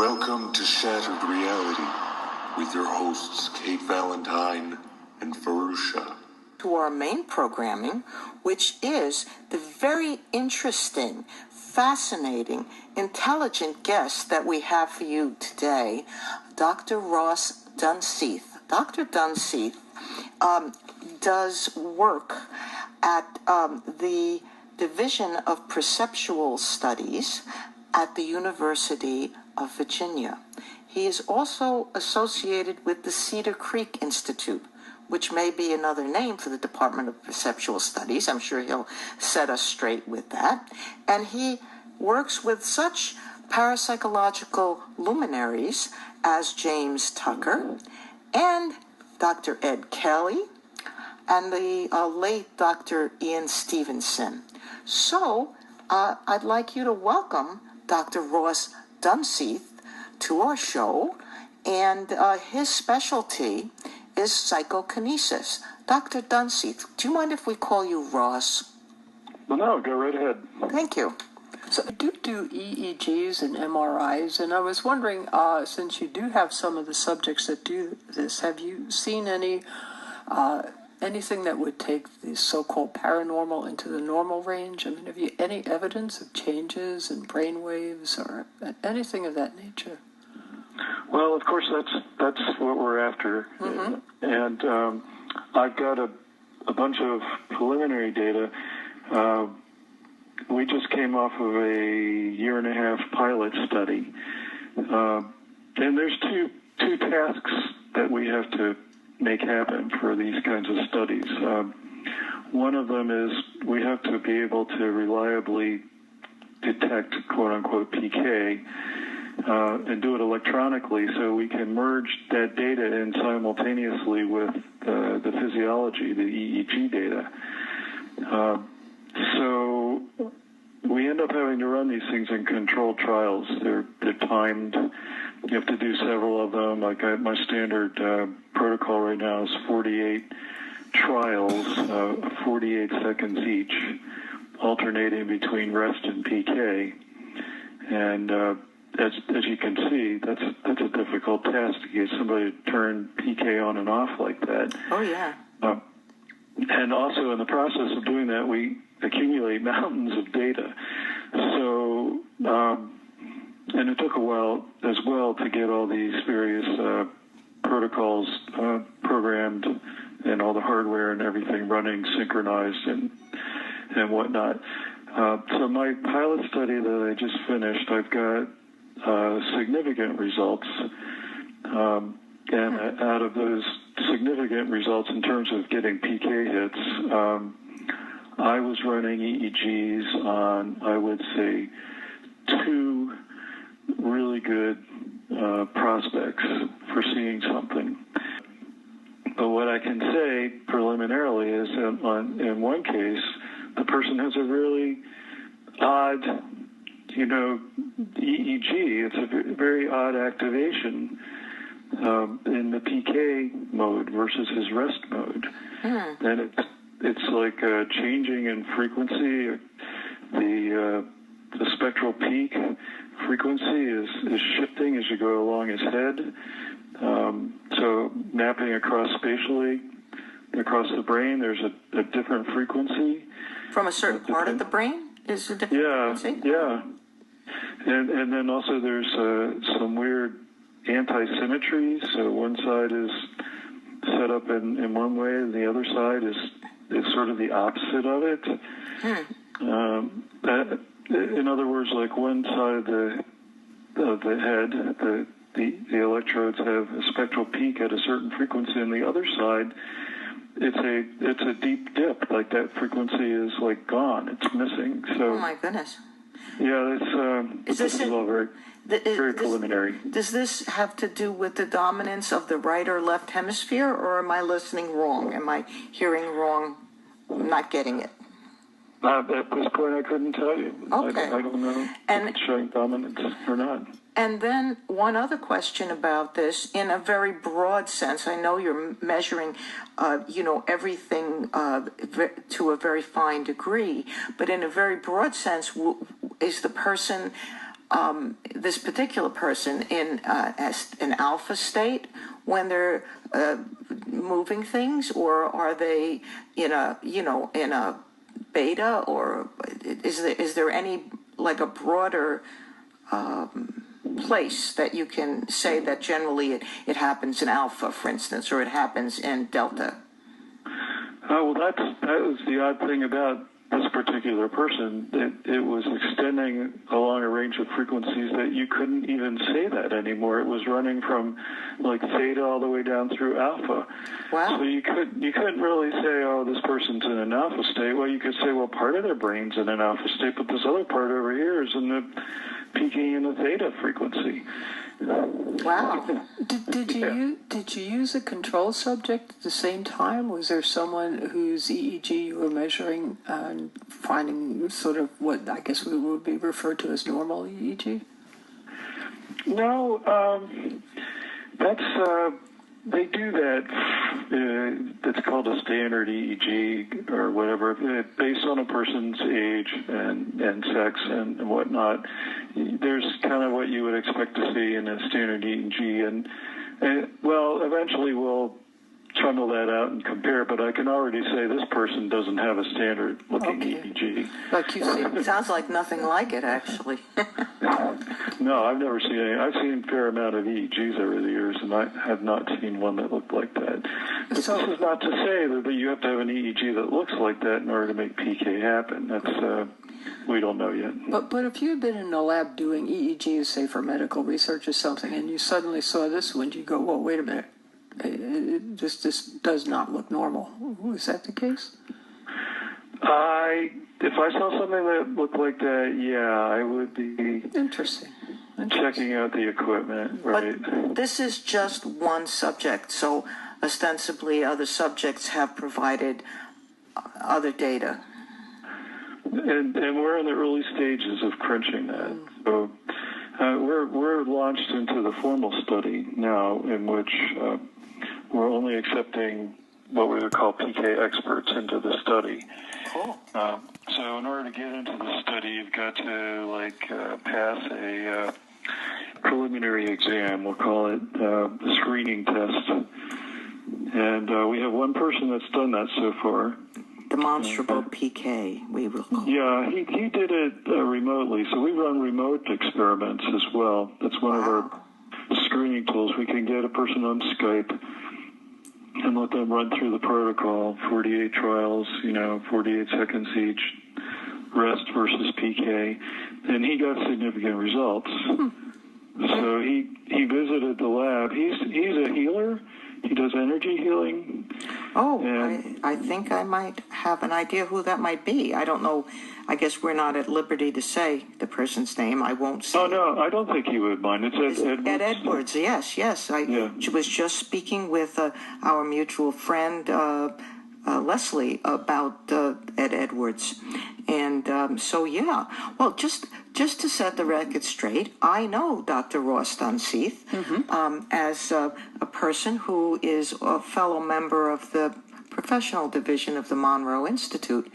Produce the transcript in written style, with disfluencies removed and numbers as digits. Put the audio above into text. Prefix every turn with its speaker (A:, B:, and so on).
A: Welcome to Shattered Reality with your hosts Kate Valentine and Farusha.
B: To our main programming, which is the very interesting, fascinating, intelligent guest that we have for you today, Dr. Ross Dunseath. Dr. Dunseath does work at the Division of Perceptual Studies at the University of Virginia. He is also associated with the Cedar Creek Institute, which may be another name for the Department of Perceptual Studies. I'm sure he'll set us straight with that. And he works with such parapsychological luminaries as James Tucker and Dr. Ed Kelly and the late Dr. Ian Stevenson. So I'd like you to welcome Dr. Ross Dunseath to our show, and his specialty is psychokinesis. Dr. Dunseath, do you mind if we call you Ross?
C: Well, no, go right ahead.
B: Thank you.
D: So I do EEGs and MRIs, and I was wondering, since you do have some of the subjects that do this, have you seen anything that would take the so-called paranormal into the normal range? I mean, have you any evidence of changes in brainwaves or anything of that nature?
C: Well, of course, that's what we're after. Mm-hmm. And I've got a bunch of preliminary data. We just came off of a 1.5-year pilot study. And there's two tasks that we have to make happen for these kinds of studies. One of them is we have to be able to reliably detect quote-unquote PK and do it electronically so we can merge that data in simultaneously with the physiology, the EEG data. So we end up having to run these things in controlled trials. They're timed. You have to do several of them. Like my standard protocol right now is 48 trials, 48 seconds each, alternating between rest and PK. And as you can see, that's a difficult task to get somebody to turn PK on and off like that.
B: Oh, yeah.
C: And also in the process of doing that, we accumulate mountains of data. So, and it took a while as well to get all these various protocols programmed and all the hardware and everything running synchronized and whatnot. So my pilot study that I just finished, I've got significant results. And out of those significant results in terms of getting PK hits, I was running EEGs on, I would say, 2 really good prospects for seeing something. But what I can say preliminarily is that in one case, the person has a really odd, EEG. It's a very odd activation in the PK mode versus his rest mode. And it's like changing in frequency. The spectral peak frequency is shifting as you go along his head. So mapping across spatially, across the brain, there's a different frequency.
B: From a certain part of the brain is a different frequency?
C: Yeah. And then also there's some weird anti-symmetry. So one side is set up in one way, and the other side is sort of the opposite of it. In other words, like one side of the head, the electrodes have a spectral peak at a certain frequency, and the other side, it's a deep dip. Like that frequency is like gone; it's missing. So,
B: oh my goodness!
C: Yeah, this is all very preliminary.
B: Does this have to do with the dominance of the right or left hemisphere, or am I listening wrong? Am I hearing wrong? I'm not getting it.
C: At this point, I couldn't tell you.
B: Okay.
C: I don't know if it's showing dominance or not.
B: And then one other question about this, in a very broad sense. I know you're measuring, everything to a very fine degree, but in a very broad sense, is the person this particular person in an alpha state when they're moving things, or are they in a beta, or is there any like a broader place that you can say that generally it happens in alpha, for instance, or it happens in delta?
C: Well, that was the odd thing about this particular person. It was extending along a range of frequencies that you couldn't even say that anymore. It was running from like theta all the way down through alpha.
B: Wow.
C: So you couldn't really say, oh, this person's in an alpha state. Well, you could say, well, part of their brain's in an alpha state, but this other part over here is in the peaking in the theta frequency.
B: Wow.
D: Did you use a control subject at the same time? Was there someone whose EEG you were measuring and finding sort of what I guess would be referred to as normal EEG?
C: No, that's they do that. It's called a standard EEG or whatever, based on a person's age and sex and whatnot. There's kind of what you would expect to see in a standard EEG, and well, eventually we'll trundle that out and compare. But I can already say this person doesn't have a standard looking EEG.
B: Like you see, it sounds like nothing like it, actually.
C: No, I've never seen any. I've seen a fair amount of EEGs over the years, and I have not seen one that looked like that. But this is not to say that you have to have an EEG that looks like that in order to make PK happen. That's we don't know yet.
D: But if you had been in a lab doing EEGs, say for medical research or something, and you suddenly saw this one, you go, "Well, wait a minute, this does not look normal." Was that the case?
C: If I saw something that looked like that, yeah, I would be
D: Interesting.
C: checking out the equipment, right?
B: But this is just one subject, so ostensibly other subjects have provided other data.
C: And we're in the early stages of crunching that. So we're launched into the formal study now, in which we're only accepting what we would call PK experts into the study.
B: Cool.
C: So in order to get into the study, you've got to pass a preliminary exam. We'll call it a screening test. And we have one person that's done that so far.
B: Demonstrable PK, we will call it.
C: Yeah, he did it remotely. So we run remote experiments as well. That's one of our screening tools. We can get a person on Skype and let them run through the protocol, 48 trials, 48 seconds each, rest versus PK, and he got significant results. So he visited the lab. He's a healer. He does energy healing.
B: Oh, I think I might have an idea who that might be. I don't know. I guess we're not at liberty to say the person's name. I won't say.
C: Oh, no, I don't think he would mind. It's Ed Edwards.
B: Ed Edwards, yes. I was just speaking with our mutual friend, Leslie, about Ed Edwards. And so, yeah. Well, just to set the record straight, I know Dr. Ross Dunseath as a person who is a fellow member of the professional division of the Monroe Institute.